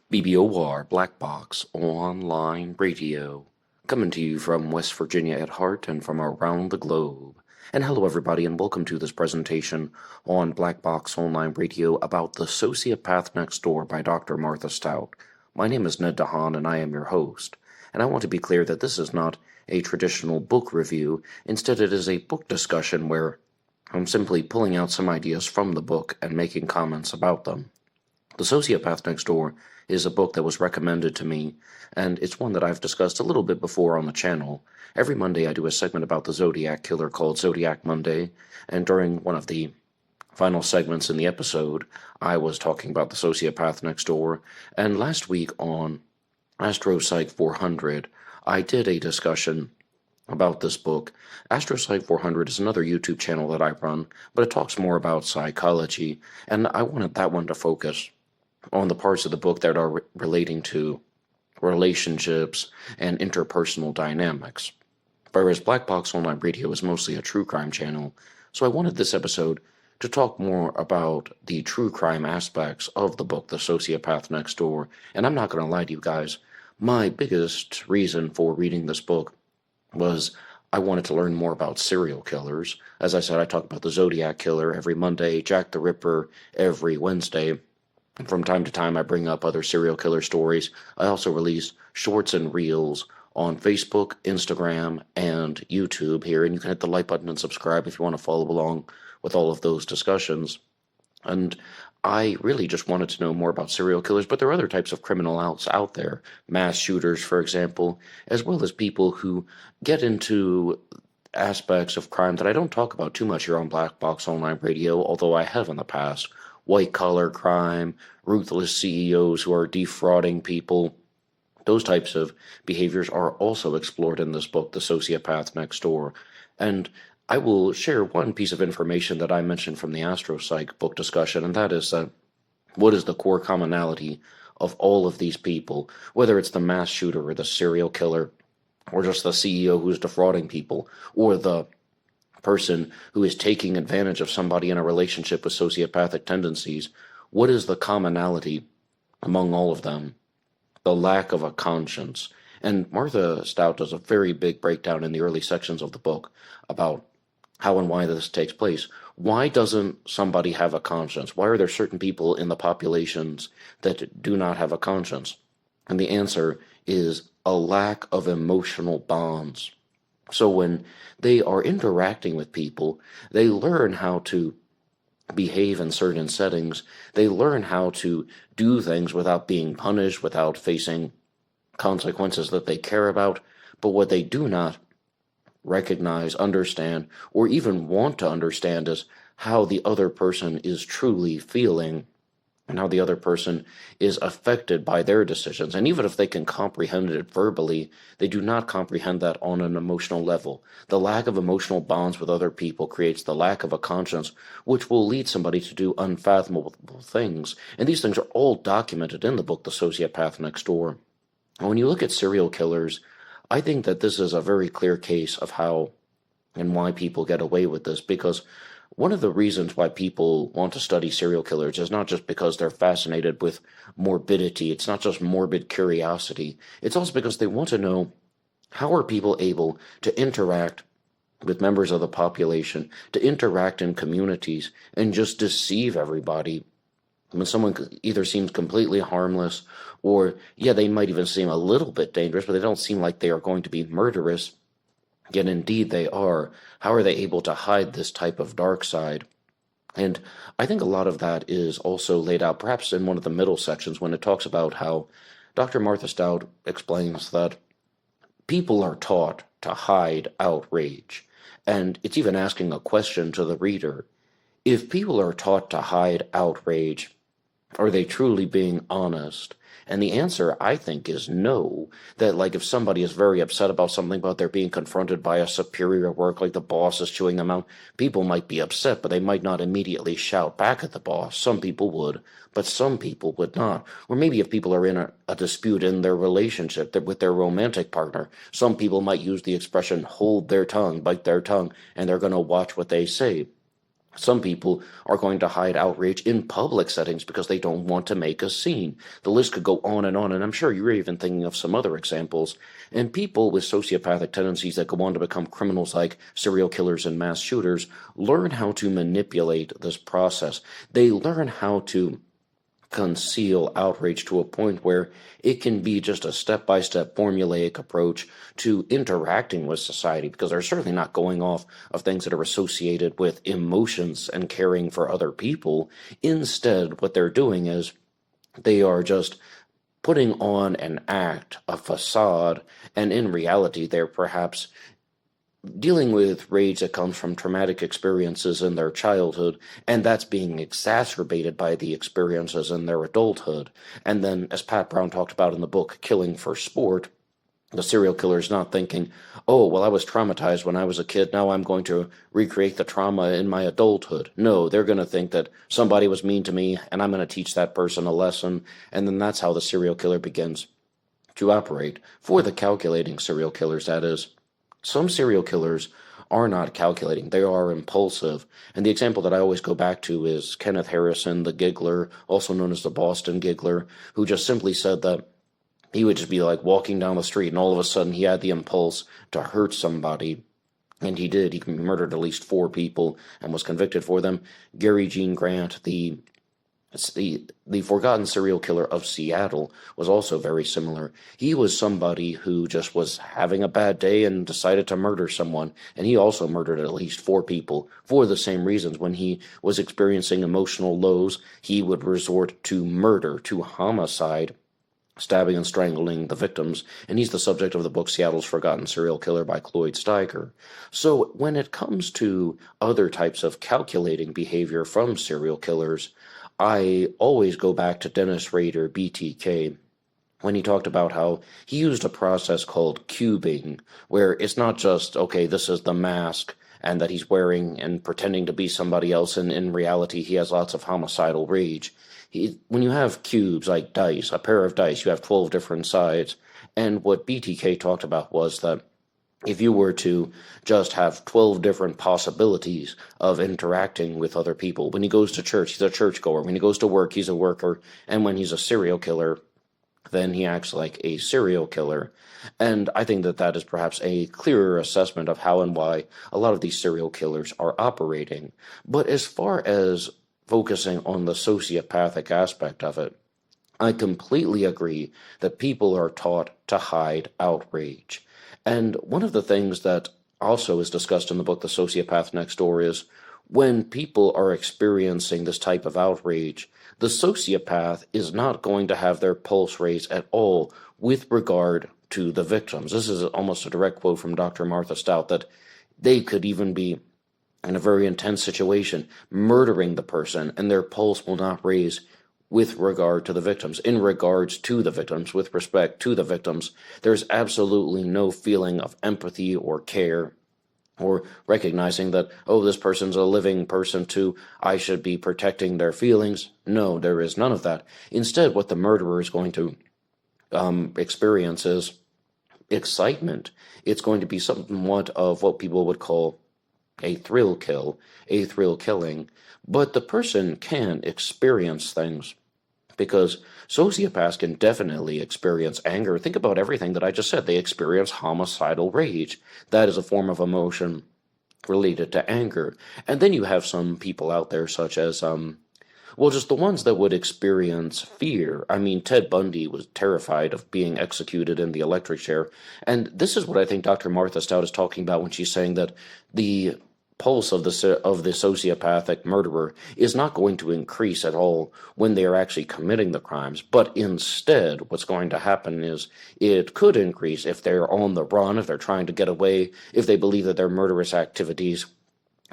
BBOR Black Box Online Radio, coming to you from West Virginia at heart and from around the globe. And hello everybody and welcome to this presentation on Black Box Online Radio about The Sociopath Next Door by Dr. Martha Stout. My name is Ned DeHaan and I am your host. And I want to be clear that this is not a traditional book review. Instead, it is a book discussion where I'm simply pulling out some ideas from the book and making comments about them. The Sociopath Next Door is a book that was recommended to me, and it's one that I've discussed a little bit before on the channel. Every Monday I do a segment about the Zodiac Killer called Zodiac Monday, and during one of the final segments in the episode, I was talking about the Sociopath Next Door, and last week on AstroPsych 400, I did a discussion about this book. AstroPsych 400 is another YouTube channel that I run, but it talks more about psychology, and I wanted that one to focus on the parts of the book that are relating to relationships and interpersonal dynamics. Whereas Black Box Online Radio is mostly a true crime channel, so I wanted this episode to talk more about the true crime aspects of the book, The Sociopath Next Door. And I'm not going to lie to you guys, my biggest reason for reading this book was I wanted to learn more about serial killers. As I said, I talk about the Zodiac Killer every Monday, Jack the Ripper every Wednesday. From time to time, I bring up other serial killer stories. I also release shorts and reels on Facebook, Instagram, and YouTube here, and you can hit the like button and subscribe if you want to follow along with all of those discussions. And I really just wanted to know more about serial killers, but there are other types of criminals out there, mass shooters, for example, as well as people who get into aspects of crime that I don't talk about too much here on Black Box Online Radio, although I have in the past. White-collar crime, ruthless CEOs who are defrauding people. Those types of behaviors are also explored in this book, The Sociopath Next Door. And I will share one piece of information that I mentioned from the AstroPsych book discussion, and that is that what is the core commonality of all of these people, whether it's the mass shooter or the serial killer, or just the CEO who's defrauding people, or the person who is taking advantage of somebody in a relationship with sociopathic tendencies. What is the commonality among all of them? The lack of a conscience. And Martha Stout does a very big breakdown in the early sections of the book about how and why this takes place. Why doesn't somebody have a conscience? Why are there certain people in the populations that do not have a conscience? And the answer is a lack of emotional bonds. So when they are interacting with people, they learn how to behave in certain settings. They learn how to do things without being punished, without facing consequences that they care about. But what they do not recognize, understand, or even want to understand is how the other person is truly feeling and how the other person is affected by their decisions. And even if they can comprehend it verbally, they do not comprehend that on an emotional level. The lack of emotional bonds with other people creates the lack of a conscience, which will lead somebody to do unfathomable things. And these things are all documented in the book, The Sociopath Next Door. And when you look at serial killers, I think that this is a very clear case of how and why people get away with this, because one of the reasons why people want to study serial killers is not just because they're fascinated with morbidity. It's not just morbid curiosity. It's also because they want to know, how are people able to interact with members of the population, to interact in communities, and just deceive everybody when someone either seems completely harmless or, yeah, they might even seem a little bit dangerous, but they don't seem like they are going to be murderous. Yet indeed they are. How are they able to hide this type of dark side? And I think a lot of that is also laid out perhaps in one of the middle sections when it talks about how Dr. Martha Stout explains that people are taught to hide outrage. And it's even asking a question to the reader. If people are taught to hide outrage, are they truly being honest? And the answer, I think, is no. That, like, if somebody is very upset about something, but they're being confronted by a superior at work, like the boss is chewing them out, people might be upset, but they might not immediately shout back at the boss. Some people would, but some people would not. Or maybe if people are in a dispute in their relationship with their romantic partner, some people might use the expression, hold their tongue, bite their tongue, and they're going to watch what they say. Some people are going to hide outrage in public settings because they don't want to make a scene. The list could go on, and I'm sure you're even thinking of some other examples. And people with sociopathic tendencies that go on to become criminals like serial killers and mass shooters learn how to manipulate this process. They learn how to conceal outrage to a point where it can be just a step-by-step formulaic approach to interacting with society, because they're certainly not going off of things that are associated with emotions and caring for other people. Instead, what they're doing is they are just putting on an act, a facade, and in reality they're perhaps dealing with rage that comes from traumatic experiences in their childhood, and that's being exacerbated by the experiences in their adulthood. And then, as Pat Brown talked about in the book Killing for Sport, the serial killer is not thinking, oh, well, I was traumatized when I was a kid, now I'm going to recreate the trauma in my adulthood. No, they're going to think that somebody was mean to me, and I'm going to teach that person a lesson, and then that's how the serial killer begins to operate. For the calculating serial killers, that is. Some serial killers are not calculating, they are impulsive. And the example that I always go back to is Kenneth Harrison, the giggler, also known as the Boston giggler, who just simply said that he would just be like walking down the street and all of a sudden he had the impulse to hurt somebody. And he did. He murdered at least 4 people and was convicted for them. Gary Gene Grant, the forgotten serial killer of Seattle, was also very similar. He was somebody who just was having a bad day and decided to murder someone, and he also murdered at least 4 people for the same reasons. When he was experiencing emotional lows, he would resort to murder, to homicide, stabbing and strangling the victims, and he's the subject of the book Seattle's Forgotten Serial Killer by Cloyd Steiger. So when it comes to other types of calculating behavior from serial killers, I always go back to Dennis Rader, BTK, when he talked about how he used a process called cubing, where it's not just, okay, this is the mask and that he's wearing and pretending to be somebody else, and in reality he has lots of homicidal rage. When you have cubes, like dice, a pair of dice, you have 12 different sides, and what BTK talked about was that if you were to just have 12 different possibilities of interacting with other people, when he goes to church, he's a churchgoer. When he goes to work, he's a worker. And when he's a serial killer, then he acts like a serial killer. And I think that that is perhaps a clearer assessment of how and why a lot of these serial killers are operating. But as far as focusing on the sociopathic aspect of it, I completely agree that people are taught to hide outrage. And one of the things that also is discussed in the book The Sociopath Next Door is when people are experiencing this type of outrage, the sociopath is not going to have their pulse raise at all with regard to the victims. This is almost a direct quote from Dr. Martha Stout, that they could even be in a very intense situation, murdering the person, and their pulse will not raise with regard to the victims. In regards to the victims, with respect to the victims, there's absolutely no feeling of empathy or care or recognizing that, oh, this person's a living person too, I should be protecting their feelings. No, there is none of that. Instead, what the murderer is going to experience is excitement. It's going to be somewhat of what people would call a thrill kill, a thrill killing. But the person can experience things, because sociopaths can definitely experience anger. Think about everything that I just said. They experience homicidal rage. That is a form of emotion related to anger. And then you have some people out there such as, just the ones that would experience fear. I mean, Ted Bundy was terrified of being executed in the electric chair. And this is what I think Dr. Martha Stout is talking about when she's saying that the pulse of the sociopathic murderer is not going to increase at all when they are actually committing the crimes, but instead what's going to happen is it could increase if they're on the run, if they're trying to get away, if they believe that their murderous activities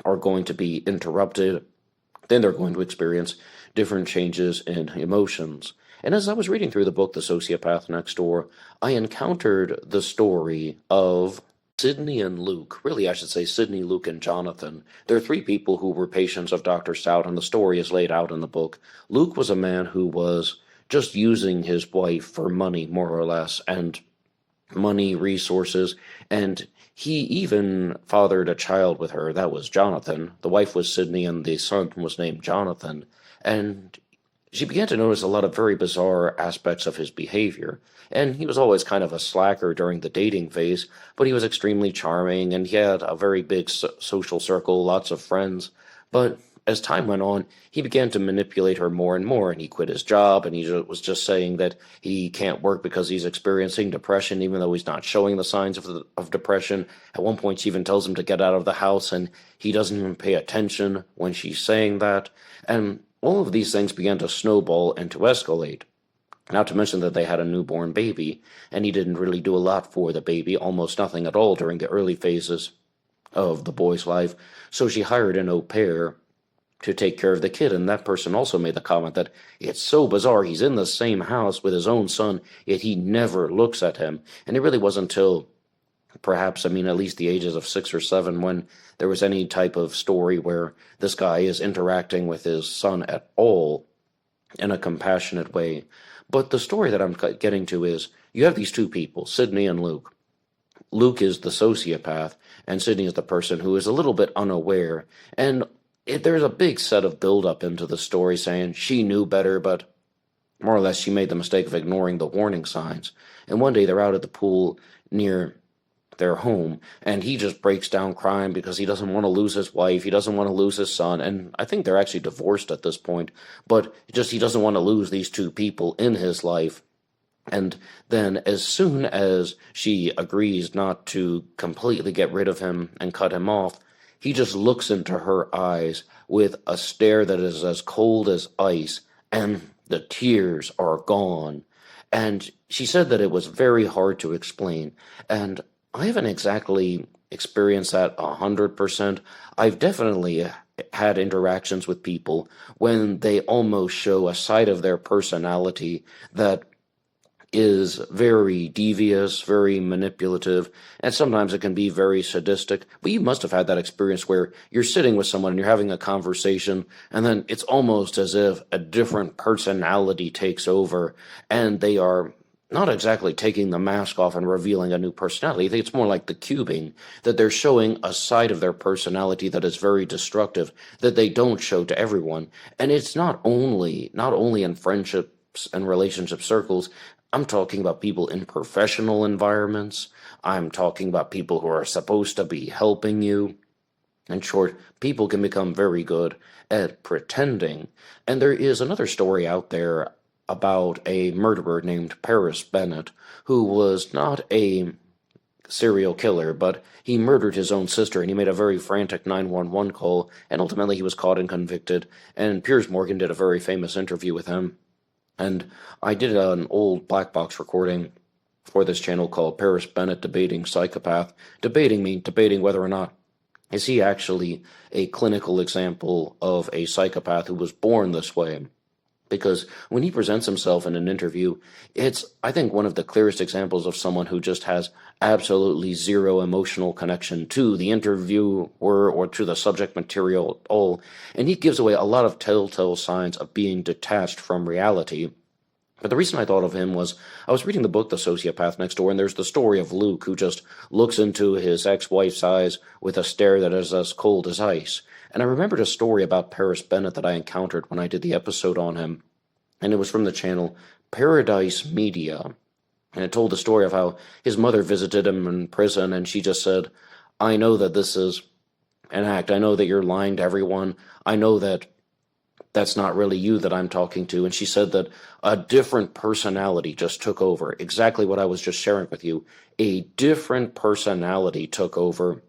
are going to be interrupted. Then they're going to experience different changes in emotions. And as I was reading through the book The Sociopath Next Door, I encountered the story of Sidney and Luke. Really, I should say Sidney, Luke, and Jonathan. They're 3 people who were patients of Dr. Stout, and the story is laid out in the book. Luke was a man who was just using his wife for money, more or less, and money, resources, and He even fathered a child with her. That was Jonathan. The wife was Sydney, and the son was named Jonathan. And she began to notice a lot of very bizarre aspects of his behavior. And he was always kind of a slacker during the dating phase, but he was extremely charming, and he had a very big social circle, lots of friends. But as time went on, he began to manipulate her more and more, and he quit his job, and he was just saying that he can't work because he's experiencing depression, even though he's not showing the signs of depression. At one point, she even tells him to get out of the house, and he doesn't even pay attention when she's saying that. And all of these things began to snowball and to escalate. Not to mention that they had a newborn baby, and he didn't really do a lot for the baby, almost nothing at all during the early phases of the boy's life. So she hired an au pair to take care of the kid, and that person also made the comment that it's so bizarre, he's in the same house with his own son, yet he never looks at him. And it really wasn't until perhaps, at least the ages of 6 or 7, when there was any type of story where this guy is interacting with his son at all in a compassionate way. But the story that I'm getting to is, you have these two people, Sydney and Luke. Luke is the sociopath, and Sydney is the person who is a little bit unaware, and there's a big set of build-up into the story saying she knew better, but more or less she made the mistake of ignoring the warning signs. And one day they're out at the pool near their home, and he just breaks down crying because he doesn't want to lose his wife, he doesn't want to lose his son, and I think they're actually divorced at this point, but just he doesn't want to lose these two people in his life. And then as soon as she agrees not to completely get rid of him and cut him off, he just looks into her eyes with a stare that is as cold as ice, and the tears are gone. And she said that it was very hard to explain, and I haven't exactly experienced that 100%. I've definitely had interactions with people when they almost show a side of their personality that is very devious, very manipulative, and sometimes it can be very sadistic. But you must have had that experience where you're sitting with someone and you're having a conversation, and then it's almost as if a different personality takes over, and they are not exactly taking the mask off and revealing a new personality. I think it's more like the cubing, that they're showing a side of their personality that is very destructive, that they don't show to everyone. And it's not only in friendships and relationship circles. I'm talking about people in professional environments. I'm talking about people who are supposed to be helping you. In short, people can become very good at pretending. And there is another story out there about a murderer named Paris Bennett, who was not a serial killer, but he murdered his own sister, and he made a very frantic 911 call, and ultimately he was caught and convicted, and Piers Morgan did a very famous interview with him. And I did an old black box recording for this channel called Paris Bennett Debating Psychopath. Debating whether or not is he actually a clinical example of a psychopath who was born this way. Because when he presents himself in an interview, it's, I think, one of the clearest examples of someone who just has absolutely zero emotional connection to the interviewer or to the subject material at all. And he gives away a lot of telltale signs of being detached from reality. But the reason I thought of him was I was reading the book The Sociopath next door, and there's the story of Luke, who just looks into his ex-wife's eyes with a stare that is as cold as ice. And I remembered a story about Paris Bennett that I encountered when I did the episode on him, and it was from the channel Paradise Media. And it told the story of how his mother visited him in prison, and she just said, "I know that this is an act. I know that you're lying to everyone. I know that that's not really you that I'm talking to." And she said that a different personality just took over. Exactly what I was just sharing with you. A different personality took over.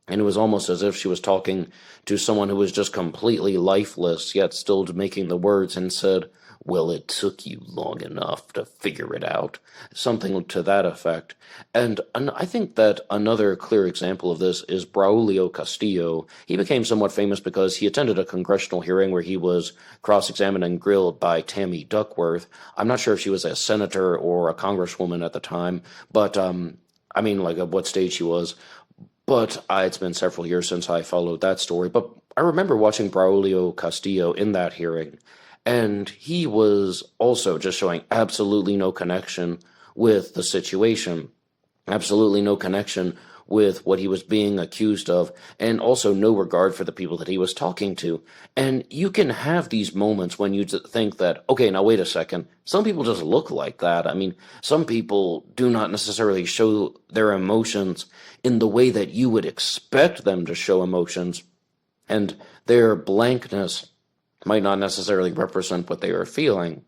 And it was almost as if she was talking to someone who was just completely lifeless, yet still making the words, and said, "Well, it took you long enough to figure it out." Something to that effect. And I think that another clear example of this is Braulio Castillo. He became somewhat famous because he attended a congressional hearing where he was cross-examined and grilled by Tammy Duckworth. I'm not sure if she was a senator or a congresswoman at the time, but like at what stage she was. But it's been several years since I followed that story. But I remember watching Braulio Castillo in that hearing, and he was also just showing absolutely no connection with the situation, absolutely no connection with what he was being accused of, and also no regard for the people that he was talking to. And you can have these moments when you think that, okay, now wait a second, some people just look like that. I mean, some people do not necessarily show their emotions in the way that you would expect them to show emotions, and their blankness might not necessarily represent what they are feeling.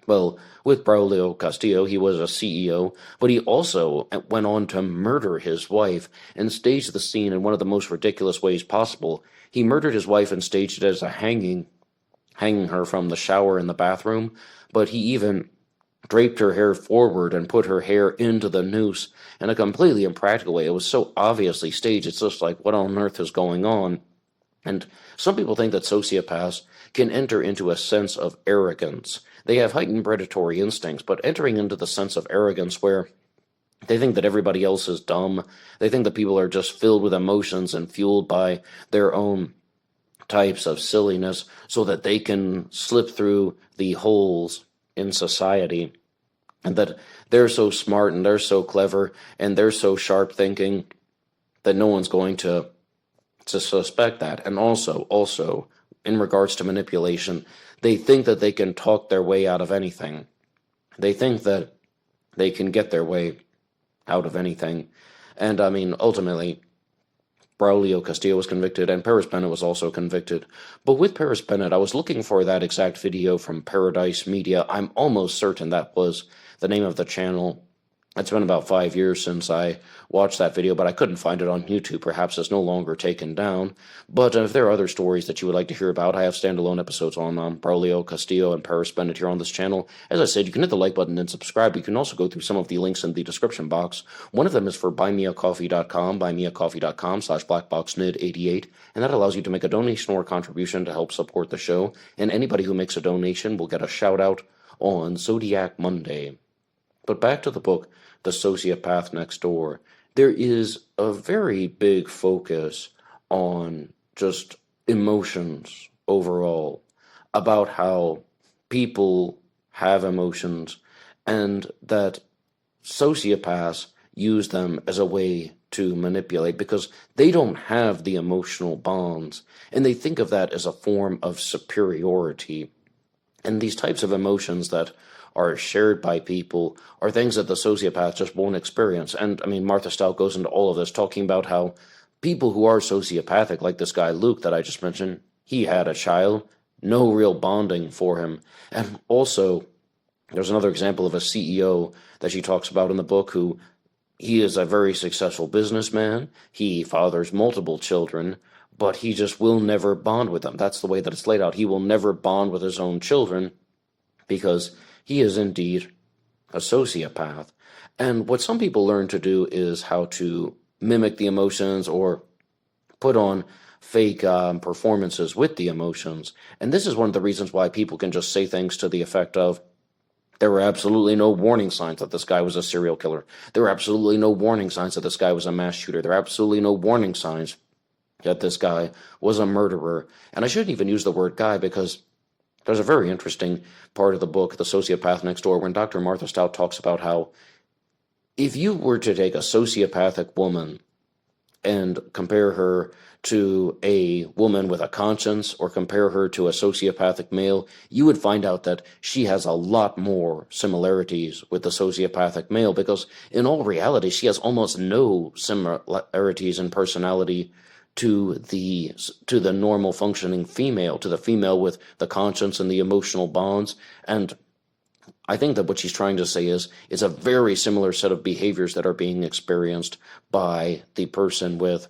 Well, with Braulio Castillo, he was a CEO, but he also went on to murder his wife and staged the scene in one of the most ridiculous ways possible. He murdered his wife and staged it as a hanging her from the shower in the bathroom, but he even draped her hair forward and put her hair into the noose in a completely impractical way. It was so obviously staged, it's just like, what on earth is going on? And some people think that sociopaths can enter into a sense of arrogance. They have heightened predatory instincts, but entering into the sense of arrogance where they think that everybody else is dumb, they think that people are just filled with emotions and fueled by their own types of silliness so that they can slip through the holes in society, and that they're so smart and they're so clever and they're so sharp thinking that no one's going to suspect that. And also, in regards to manipulation, they think that they can talk their way out of anything. They think that they can get their way out of anything. And I mean, ultimately, Braulio Castillo was convicted, and Paris Bennett was also convicted. But with Paris Bennett, I was looking for that exact video from Paradise Media. I'm almost certain that was the name of the channel. It's been about 5 years since I watched that video, but I couldn't find it on YouTube. Perhaps it's no longer taken down. But if there are other stories that you would like to hear about, I have standalone episodes on Braulio Castillo and Paris Bennett here on this channel. As I said, you can hit the like button and subscribe. You can also go through some of the links in the description box. One of them is for BuyMeACoffee.com, BuyMeACoffee.com/BlackBoxNid88, and that allows you to make a donation or contribution to help support the show. And anybody who makes a donation will get a shout out on Zodiac Monday. But back to the book, The Sociopath Next Door. There is a very big focus on just emotions overall, about how people have emotions and that sociopaths use them as a way to manipulate because they don't have the emotional bonds, and they think of that as a form of superiority. And these types of emotions that are shared by people are things that the sociopath just won't experience. And I mean, Martha Stout goes into all of this, talking about how people who are sociopathic, like this guy Luke that I just mentioned, he had a child, no real bonding for him. And also, there's another example of a CEO that she talks about in the book who, he is a very successful businessman, he fathers multiple children, but he just will never bond with them. That's the way that it's laid out. He will never bond with his own children because he is indeed a sociopath. And what some people learn to do is how to mimic the emotions or put on fake performances with the emotions. And this is one of the reasons why people can just say things to the effect of, there were absolutely no warning signs that this guy was a serial killer. There were absolutely no warning signs that this guy was a mass shooter. There were absolutely no warning signs that this guy was a murderer. And I shouldn't even use the word guy because there's a very interesting part of the book, The Sociopath Next Door, when Dr. Martha Stout talks about how if you were to take a sociopathic woman and compare her to a woman with a conscience or compare her to a sociopathic male, you would find out that she has a lot more similarities with the sociopathic male because in all reality, she has almost no similarities in personality to the normal functioning female, to the female with the conscience and the emotional bonds. And I think that what she's trying to say is it's a very similar set of behaviors that are being experienced by the person with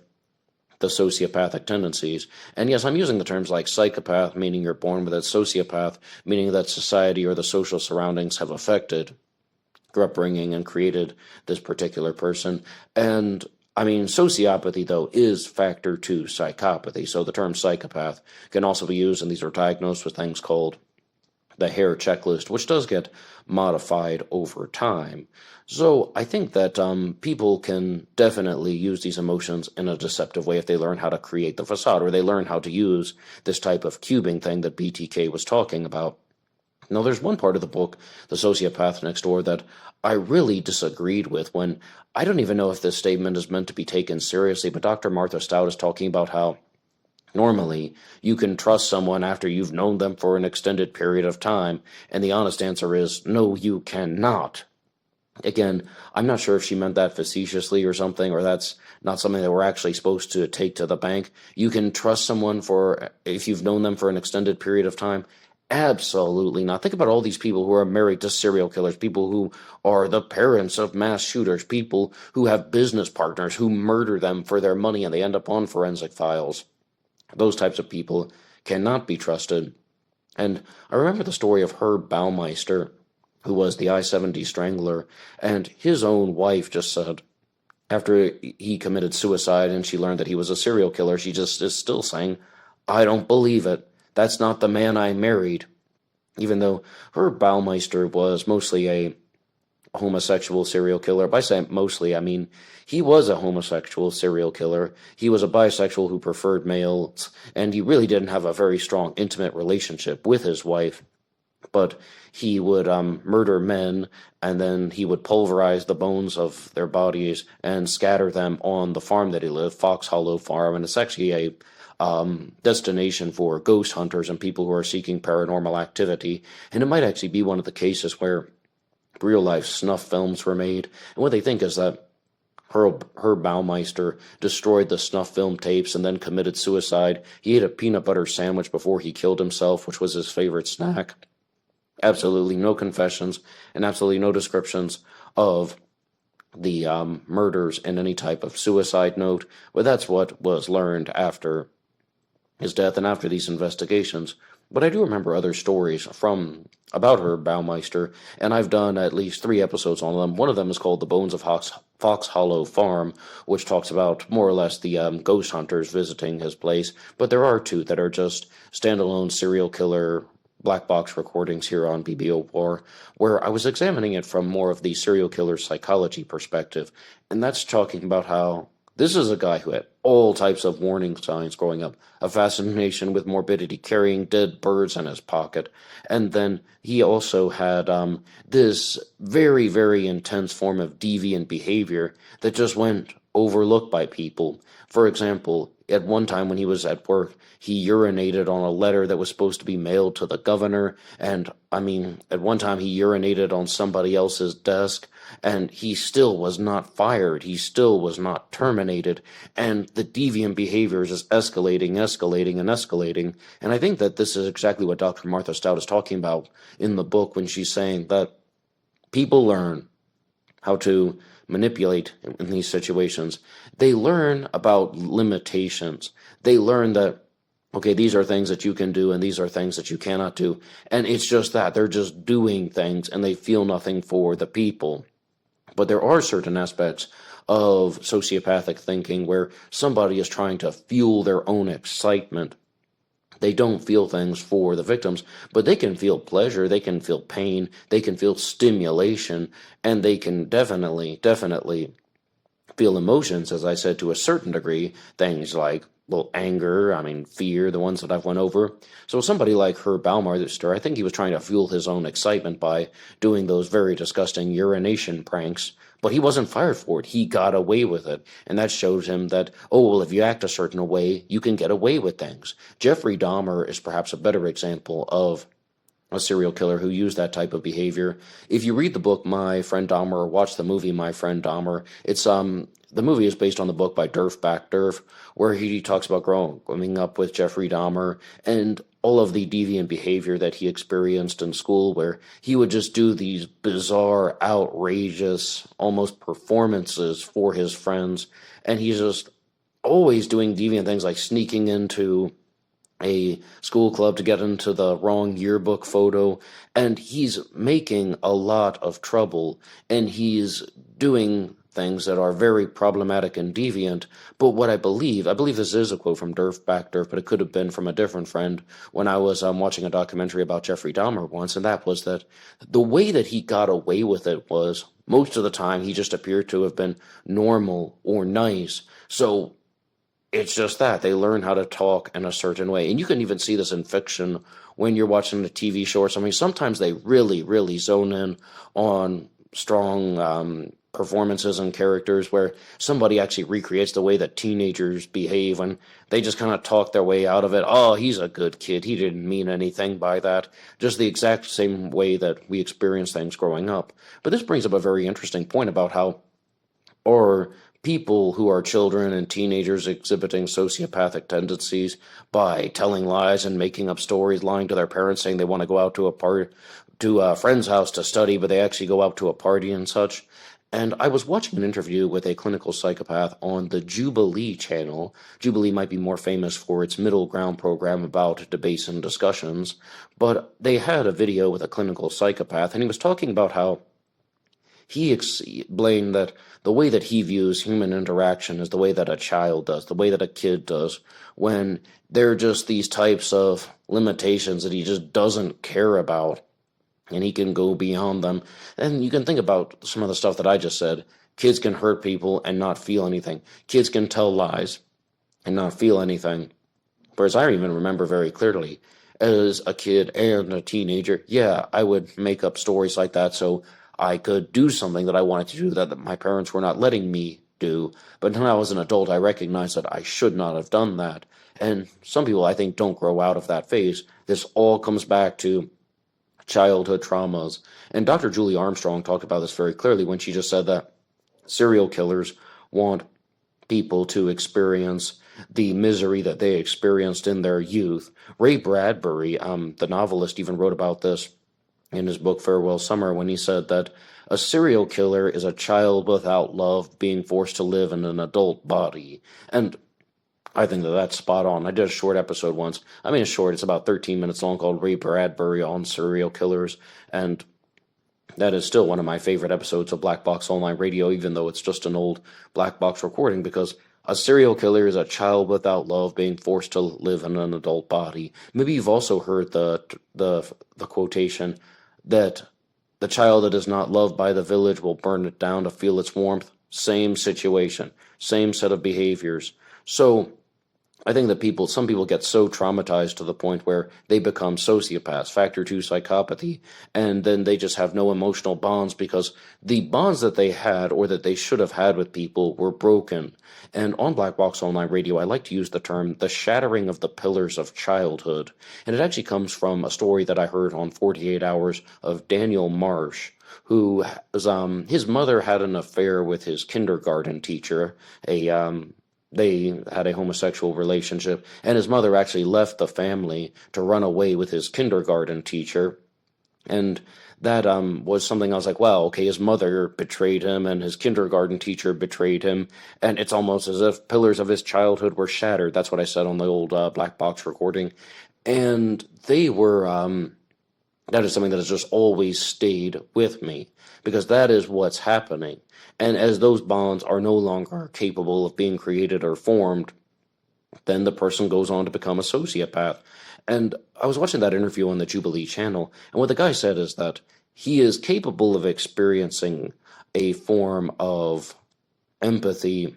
the sociopathic tendencies. And yes, I'm using the terms like psychopath, meaning you're born with it, sociopath, meaning that society or the social surroundings have affected your upbringing and created this particular person. And I mean, sociopathy, though, is factor to psychopathy. So the term psychopath can also be used, and these are diagnosed with things called the Hare checklist, which does get modified over time. So I think that people can definitely use these emotions in a deceptive way if they learn how to create the facade, or they learn how to use this type of cubing thing that BTK was talking about. Now, there's one part of the book, The Sociopath Next Door, that I really disagreed with when I don't even know if this statement is meant to be taken seriously, but Dr. Martha Stout is talking about how normally you can trust someone after you've known them for an extended period of time, and the honest answer is no, you cannot. Again, I'm not sure if she meant that facetiously or something, or that's not something that we're actually supposed to take to the bank. You can trust someone for if you've known them for an extended period of time. Absolutely not. Think about all these people who are married to serial killers, people who are the parents of mass shooters, people who have business partners who murder them for their money and they end up on forensic files. Those types of people cannot be trusted. And I remember the story of Herb Baumeister, who was the I-70 Strangler, and his own wife just said, after he committed suicide and she learned that he was a serial killer, she just is still saying, I don't believe it. That's not the man I married. Even though Herb Baumeister was mostly a homosexual serial killer. By saying mostly, I mean he was a homosexual serial killer. He was a bisexual who preferred males, and he really didn't have a very strong, intimate relationship with his wife. But he would murder men, and then he would pulverize the bones of their bodies and scatter them on the farm that he lived, Fox Hollow Farm, and it's actually a destination for ghost hunters and people who are seeking paranormal activity. And it might actually be one of the cases where real-life snuff films were made, and what they think is that Herb Baumeister destroyed the snuff film tapes and then committed suicide. He ate a peanut butter sandwich before he killed himself, which was his favorite snack. Absolutely no confessions and absolutely no descriptions of the murders in any type of suicide note, but that's what was learned after his death and after these investigations. But I do remember other stories about Herb Baumeister, and I've done at least 3 episodes on them. One of them is called The Bones of Fox Hollow Farm, which talks about more or less the ghost hunters visiting his place. But there are 2 that are just standalone serial killer black box recordings here on BBOR, where I was examining it from more of the serial killer psychology perspective. And that's talking about how this is a guy who had all types of warning signs growing up, a fascination with morbidity, carrying dead birds in his pocket. And then he also had this very, very intense form of deviant behavior that just went overlooked by people. For example, at one time when he was at work, he urinated on a letter that was supposed to be mailed to the governor. And at one time he urinated on somebody else's desk, and he still was not fired. He still was not terminated. And the deviant behavior is just escalating. And I think that this is exactly what Dr. Martha Stout is talking about in the book when she's saying that people learn how to manipulate in these situations. They learn about limitations. They learn that, okay, these are things that you can do and these are things that you cannot do. And it's just that they're just doing things and they feel nothing for the people. But there are certain aspects of sociopathic thinking where somebody is trying to fuel their own excitement. They don't feel things for the victims, but they can feel pleasure, they can feel pain, they can feel stimulation, and they can definitely feel emotions, as I said, to a certain degree, things like, anger, fear, the ones that I've went over. So somebody like Herb Baumeister, I think he was trying to fuel his own excitement by doing those very disgusting urination pranks, but he wasn't fired for it. He got away with it, and that shows him that, if you act a certain way, you can get away with things. Jeffrey Dahmer is perhaps a better example of a serial killer who used that type of behavior. If you read the book My Friend Dahmer or watch the movie My Friend Dahmer, it's the movie is based on the book by Derf Back Derf, where he talks about growing up with Jeffrey Dahmer and all of the deviant behavior that he experienced in school, where he would just do these bizarre, outrageous, almost performances for his friends, and he's just always doing deviant things like sneaking into a school club to get into the wrong yearbook photo, and he's making a lot of trouble, and he's doing things that are very problematic and deviant. But what I believe this is a quote from Derf Back Derf, but it could have been from a different friend when I was watching a documentary about Jeffrey Dahmer once, and that was that the way that he got away with it was most of the time he just appeared to have been normal or nice. So it's just that they learn how to talk in a certain way. And you can even see this in fiction when you're watching a TV show or something. Sometimes they really, really zone in on strong performances and characters where somebody actually recreates the way that teenagers behave and they just kind of talk their way out of it. Oh, he's a good kid. He didn't mean anything by that. Just the exact same way that we experience things growing up. But this brings up a very interesting point about how, or people who are children and teenagers exhibiting sociopathic tendencies by telling lies and making up stories, lying to their parents, saying they want to go out to a friend's house to study, but they actually go out to a party and such. And I was watching an interview with a clinical psychopath on the Jubilee channel. Jubilee might be more famous for its middle ground program about debates and discussions, but they had a video with a clinical psychopath, and he was talking about how he explained that the way that he views human interaction is the way that a child does, the way that a kid does, when there are just these types of limitations that he just doesn't care about, and he can go beyond them. And you can think about some of the stuff that I just said. Kids can hurt people and not feel anything. Kids can tell lies and not feel anything. Whereas I even remember very clearly, as a kid and a teenager, yeah, I would make up stories like that so I could do something that I wanted to do that my parents were not letting me do. But now as an adult, I recognize that I should not have done that. And some people, I think, don't grow out of that phase. This all comes back to childhood traumas. And Dr. Julie Armstrong talked about this very clearly when she just said that serial killers want people to experience the misery that they experienced in their youth. Ray Bradbury, the novelist, even wrote about this in his book Farewell Summer when he said that a serial killer is a child without love being forced to live in an adult body. And I think that that's spot on. I did a short episode once. I mean, it's short. It's about 13 minutes long, called Ray Bradbury on serial killers. And that is still one of my favorite episodes of Black Box Online Radio, even though it's just an old Black Box recording, because a serial killer is a child without love being forced to live in an adult body. Maybe you've also heard the quotation that the child that is not loved by the village will burn it down to feel its warmth. Same situation, same set of behaviors. So I think that some people get so traumatized to the point where they become sociopaths, factor 2 psychopathy, and then they just have no emotional bonds because the bonds that they had or that they should have had with people were broken. And on Black Box Online Radio, I like to use the term the shattering of the pillars of childhood. And it actually comes from a story that I heard on 48 Hours of Daniel Marsh, who was, his mother had an affair with his kindergarten teacher, they had a homosexual relationship, and his mother actually left the family to run away with his kindergarten teacher. And that was something I was like, wow, okay, his mother betrayed him and his kindergarten teacher betrayed him, and it's almost as if pillars of his childhood were shattered. That's what I said on the old Black Box recording. And they were, that is something that has just always stayed with me, because that is what's happening. And as those bonds are no longer capable of being created or formed, then the person goes on to become a sociopath. And I was watching that interview on the Jubilee channel, and what the guy said is that he is capable of experiencing a form of empathy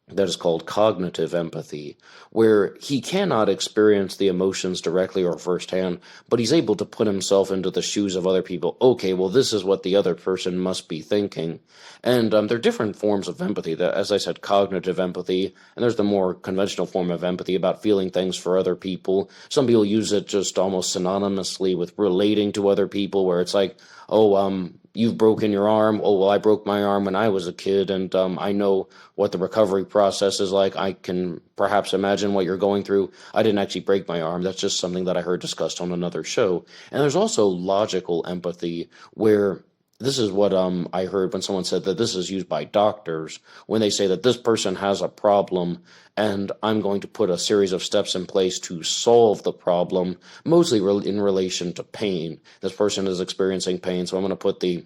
that is called cognitive empathy, where he cannot experience the emotions directly or firsthand, but he's able to put himself into the shoes of other people. Okay, well, this is what the other person must be thinking. And there are different forms of empathy. As I said, cognitive empathy, and there's the more conventional form of empathy about feeling things for other people. Some people use it just almost synonymously with relating to other people, where it's like, oh, you've broken your arm. Oh, well, I broke my arm when I was a kid, and I know what the recovery process is like. I can perhaps imagine what you're going through. I didn't actually break my arm. That's just something that I heard discussed on another show. And there's also logical empathy, where this is what I heard when someone said that this is used by doctors when they say that this person has a problem and I'm going to put a series of steps in place to solve the problem, mostly in relation to pain. This person is experiencing pain, so I'm going to put the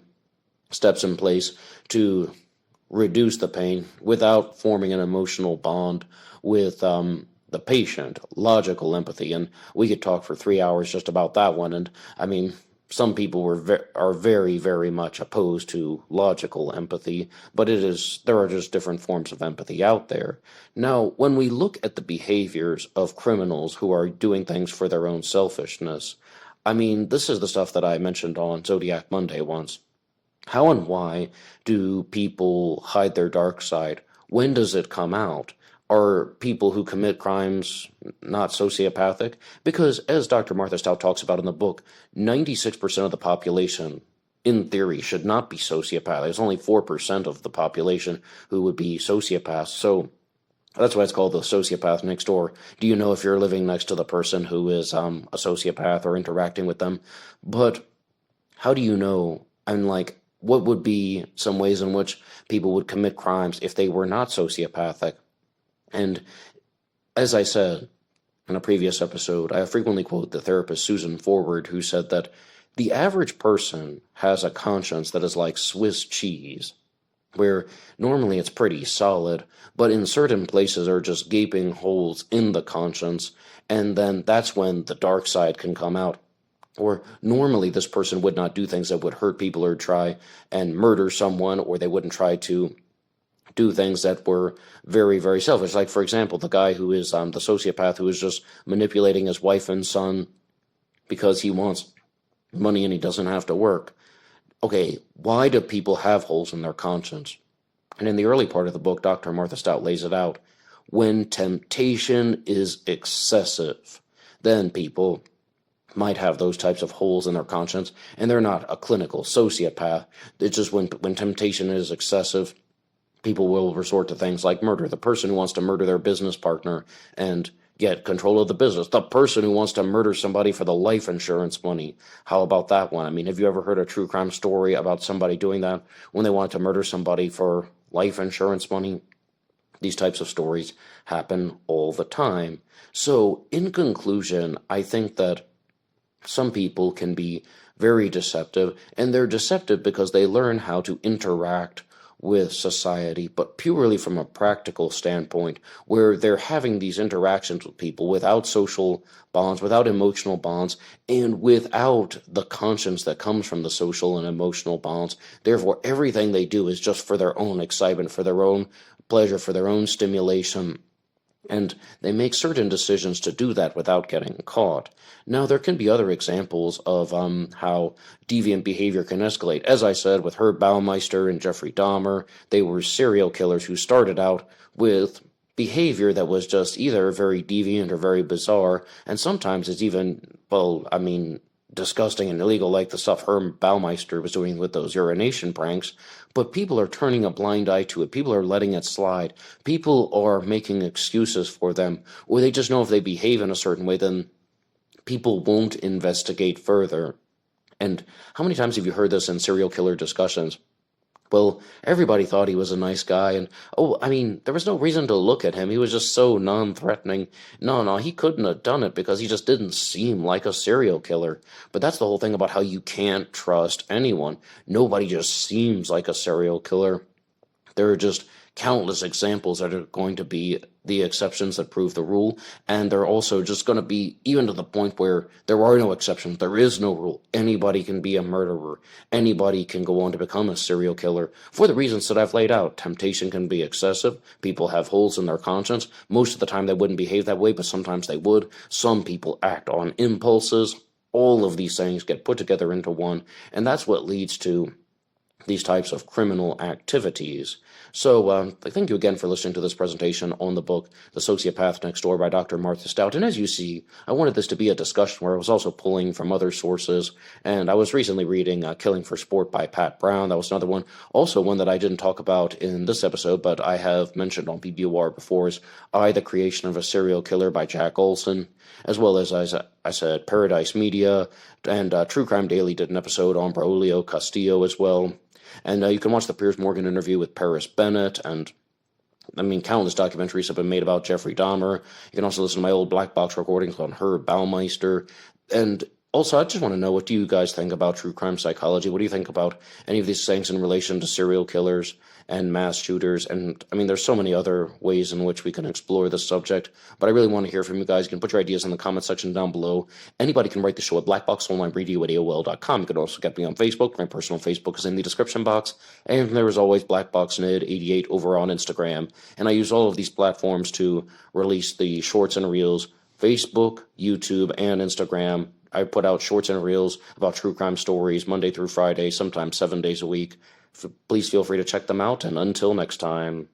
steps in place to reduce the pain without forming an emotional bond with the patient. Logical empathy. And we could talk for 3 hours just about that one. And I mean, some people are very, very much opposed to logical empathy, but there are just different forms of empathy out there. Now, when we look at the behaviors of criminals who are doing things for their own selfishness, I mean, this is the stuff that I mentioned on Zodiac Monday once. How and why do people hide their dark side? When does it come out? Are people who commit crimes not sociopathic? Because, as Dr. Martha Stout talks about in the book, 96% of the population, in theory, should not be sociopathic. There's only 4% of the population who would be sociopaths. So that's why it's called the sociopath next door. Do you know if you're living next to the person who is a sociopath or interacting with them? But how do you know? And like, what would be some ways in which people would commit crimes if they were not sociopathic? And as I said in a previous episode, I frequently quote the therapist Susan Forward, who said that the average person has a conscience that is like Swiss cheese, where normally it's pretty solid, but in certain places are just gaping holes in the conscience, and then that's when the dark side can come out. Or normally this person would not do things that would hurt people or try and murder someone, or they wouldn't try to do things that were very, very selfish. Like, for example, the guy who is the sociopath who is just manipulating his wife and son because he wants money and he doesn't have to work. Okay, why do people have holes in their conscience? And in the early part of the book, Dr. Martha Stout lays it out. When temptation is excessive, then people might have those types of holes in their conscience, and they're not a clinical sociopath. It's just when temptation is excessive, people will resort to things like murder. The person who wants to murder their business partner and get control of the business. The person who wants to murder somebody for the life insurance money. How about that one? I mean, have you ever heard a true crime story about somebody doing that when they wanted to murder somebody for life insurance money? These types of stories happen all the time. So, in conclusion, I think that some people can be very deceptive, and they're deceptive because they learn how to interact with society, but purely from a practical standpoint, where they're having these interactions with people without social bonds, without emotional bonds, and without the conscience that comes from the social and emotional bonds. Therefore, everything they do is just for their own excitement, for their own pleasure, for their own stimulation. And they make certain decisions to do that without getting caught. Now, there can be other examples of how deviant behavior can escalate. As I said, with Herb Baumeister and Jeffrey Dahmer, they were serial killers who started out with behavior that was just either very deviant or very bizarre, and sometimes it's even, disgusting and illegal, like the stuff Herb Baumeister was doing with those urination pranks. But people are turning a blind eye to it. People are letting it slide. People are making excuses for them, or they just know if they behave in a certain way, then people won't investigate further. And how many times have you heard this in serial killer discussions? Well, everybody thought he was a nice guy, and there was no reason to look at him. He was just so non-threatening. No, he couldn't have done it because he just didn't seem like a serial killer. But that's the whole thing about how you can't trust anyone. Nobody just seems like a serial killer. There are just countless examples that are going to be the exceptions that prove the rule, and they're also just going to be even to the point where there are no exceptions. There is no rule. Anybody can be a murderer. Anybody can go on to become a serial killer for the reasons that I've laid out. Temptation can be excessive. People have holes in their conscience. Most of the time they wouldn't behave that way, but sometimes they would. Some people act on impulses. All of these things get put together into one, and that's what leads to these types of criminal activities. So thank you again for listening to this presentation on the book, The Sociopath Next Door by Dr. Martha Stout. And as you see, I wanted this to be a discussion where I was also pulling from other sources. And I was recently reading Killing for Sport by Pat Brown. That was another one. Also one that I didn't talk about in this episode, but I have mentioned on BBOR before is I, the Creation of a Serial Killer by Jack Olson, as well as I said, Paradise Media, and True Crime Daily did an episode on Braulio Castillo as well. And you can watch the Piers Morgan interview with Paris Bennett, and countless documentaries have been made about Jeffrey Dahmer. You can also listen to my old Black Box recordings on Herb Baumeister. And Also, I just want to know, what do you guys think about true crime psychology? What do you think about any of these things in relation to serial killers and mass shooters? And I mean, there's so many other ways in which we can explore this subject, but I really want to hear from you guys. You can put your ideas in the comment section down below. Anybody can write the show at BlackBoxOnlineRadio at AOL.com. You can also get me on Facebook. My personal Facebook is in the description box. And there is always BlackBoxNid88 over on Instagram. And I use all of these platforms to release the shorts and reels. Facebook, YouTube, and Instagram. I put out shorts and reels about true crime stories Monday through Friday, sometimes 7 days a week. Please feel free to check them out, and until next time.